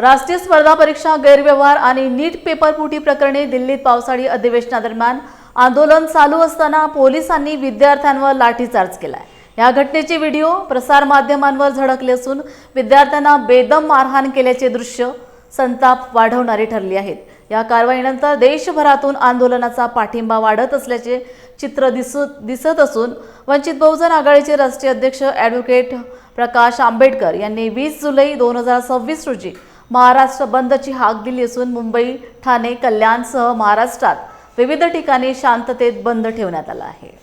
राष्ट्रीय स्पर्धा परीक्षा गैरव्यवहार आणि नीट पेपर फुटी प्रकरणी दिल्लीत पावसाळी अधिवेशनादरम्यान आंदोलन चालू असताना पोलिसांनी विद्यार्थ्यांवर लाठीचार्ज केलाय। या घटनेचे व्हिडिओ प्रसार माध्यमांवर झळकले असून विद्यार्थ्यांना बेदम मारहाण केल्याचे दृश्य संताप वाढवणारी ठरली आहेत। या कारवाईनंतर देशभरातून आंदोलनाचा पाठिंबा वाढत असल्याचे चित्र दिसत असून वंचित बहुजन आघाडीचे राष्ट्रीय अध्यक्ष ॲडव्होकेट प्रकाश आंबेडकर यांनी 20 जुलै 2026 रोजी महाराष्ट्र बंदची हाक दिली असून मुंबई, ठाणे, कल्याणसह महाराष्ट्रात विविध ठिकाणी शांततेत बंद ठेवण्यात आला आहे।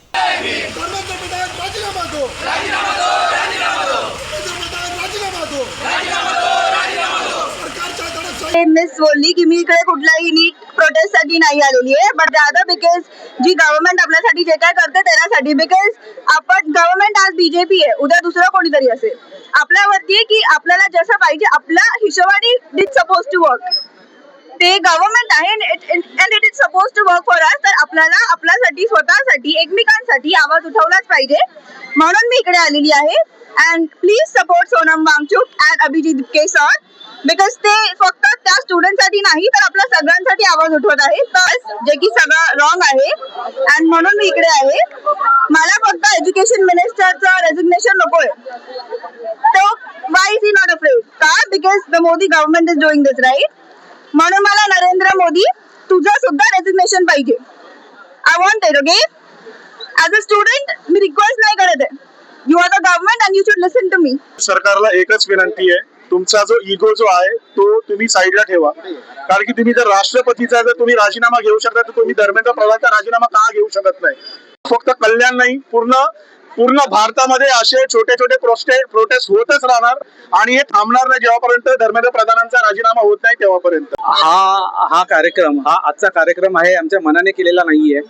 मिस बोलली की मी इकडे कुठल्याही नीट प्रोटेस्टसाठी नाही आलेली आहे, बट दादा बिकॉज जी गव्हर्नमेंट आपल्यासाठी जे काय करते त्यासाठी, बिकॉज आपण गव्हर्नमेंट आज बीजेपी आहे, उद्या दुसरं कोणीतरी असेल, आपल्यावरती आहे की आपल्याला जसं पाहिजे आपल्या हिशोबाने इट्स सपोज टू वर्क, ते गव्हर्नमेंट आहे and it is suppose to work for us. तर आपल्याला आपल्यासाठी, स्वतःसाठी, एकमेकांसाठी आवाज उठवलाच पाहिजे, म्हणून मी इकडे आलेली आहे। And please support Sonam Wangchuk and Abhijit Dipke sir, because ते फक्त त्या स्टुडंटसाठी नाही तर आपल्या सगळ्यांसाठी आवाज उठवत आहे, तर जे की सगळं रॉंग आहे। अँड म्हणून मी इकडे आहे। मला फक्त एज्युकेशन मिनिस्टरचं रेजिग्नेशन नकोय, तो why is he not afraid का, because the Modi government is doing this right. म्हणून मला नरेंद्र मोदी तुझं सुद्धा रेजिग्नेशन पाहिजे, I want it. Okay, as a student मी रिक्वेस्ट नाही करत आहे, you are the government and you should listen to me. सरकारला एकच विनंती आहे, तुमचा जो इगो जो आहे तो तुम्ही साईडला ठेवा, कारण की तुम्ही जर राष्ट्रपतीचा जर तुम्ही राजीनामा घेऊ शकता तर तुम्ही धर्मेंद्र प्रधानचा राजीनामा का घेऊ शकत नाही। फक्त कल्याण नाही, पूर्ण भारतामध्ये असे छोटे छोटे प्रोटेस्ट होतच राहणार आणि हे थांबणार नाही जेव्हापर्यंत धर्मेंद्र प्रधानांचा राजीनामा होत नाही तेव्हापर्यंत। हा कार्यक्रम, हा आजचा कार्यक्रम आहे, आमच्या मनाने केलेला नाहीये,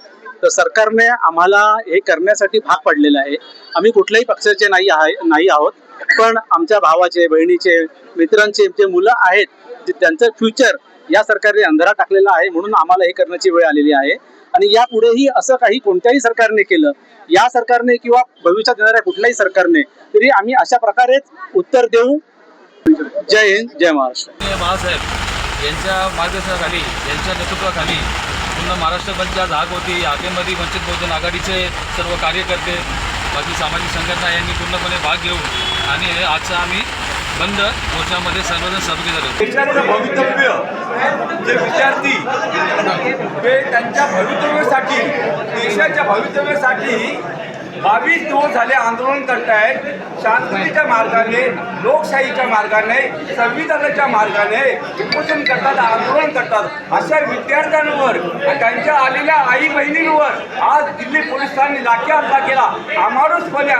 तर सरकारने आम्हाला हे करण्यासाठी भाग पाडलेलं आहे। आम्ही कुठल्याही पक्षाचे नाही आहोत, पण आमच्या भावाचे, बहिणीचे, मित्रांचे जे मुलं आहेत त्यांचं फ्युचर या सरकारने अंधारात टाकलेलं आहे, म्हणून आम्हाला हे करण्याची वेळ आलेली आहे। आणि यापुढेही असं काही कोणत्याही सरकारने केलं, या सरकारने किंवा भविष्यात येणाऱ्या कुठल्याही सरकारने, तरी आम्ही अशा प्रकारेच उत्तर देऊ। जय हिंद, जय महाराष्ट्र। बाळासाहेब यांच्या मार्गदर्शनाखाली, यांच्या नेतृत्वाखाली पूर्ण महाराष्ट्र बंदची आज हाक होती। हाकेमध्ये वंचित बहुजन आघाडीचे सर्व कार्यकर्ते, बाकी सामाजिक संघटना यांनी पूर्णपणे भाग घेऊन आणि आजचा आम्ही बंद मोर्चामध्ये सर्वजण सहभागी झालो। देशाचं भवितव्य जे विद्यार्थी ते त्यांच्या भवितव्यासाठी, देशाच्या भवितव्यासाठी 22 दिवस झाले आंदोलन करतायत, शांततेच्या मार्गाने, लोकशाहीच्या मार्गाने, संविधानाच्या मार्गाने उपोषण करतात, आंदोलन करतात। अशा विद्यार्थ्यांवर, त्यांच्या आलेल्या आई बहिणींवर आज दिल्ली पोलिसांनी लाठी हल्ला केला, अमानुषपणे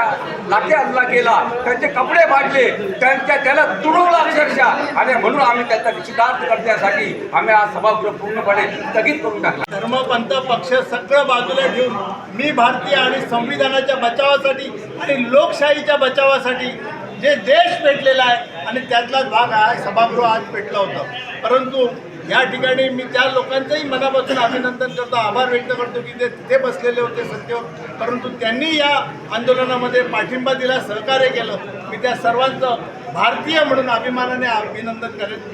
लाठी हल्ला केला, त्यांचे कपडे फाडले, त्याला तुडवलं अक्षरशः। आणि म्हणून आम्ही त्याचा निषेधार्थ करण्यासाठी आम्ही आज सभागृह पूर्णपणे स्थगित करून टाकला। धर्मपंथ पक्ष सगळं बाजूला ठेवून मी भारतीय आणि संविधानाच्या बचावासाठी आणि लोकशाहीच्या बचावासाठी जे देश पेटलेला आहे आणि त्यातलाच भाग हा सभागृह आज पेटला होता। परंतु या ठिकाणी मी त्या लोकांचंही मनापासून अभिनंदन करतो, आभार व्यक्त करतो की ते तिथे बसलेले होते सत्तेवर, परंतु त्यांनी या आंदोलनामध्ये पाठिंबा दिला, सहकार्य केलं। मी त्या सर्वांचं भारतीय म्हणून अभिमानाने अभिनंदन करेन।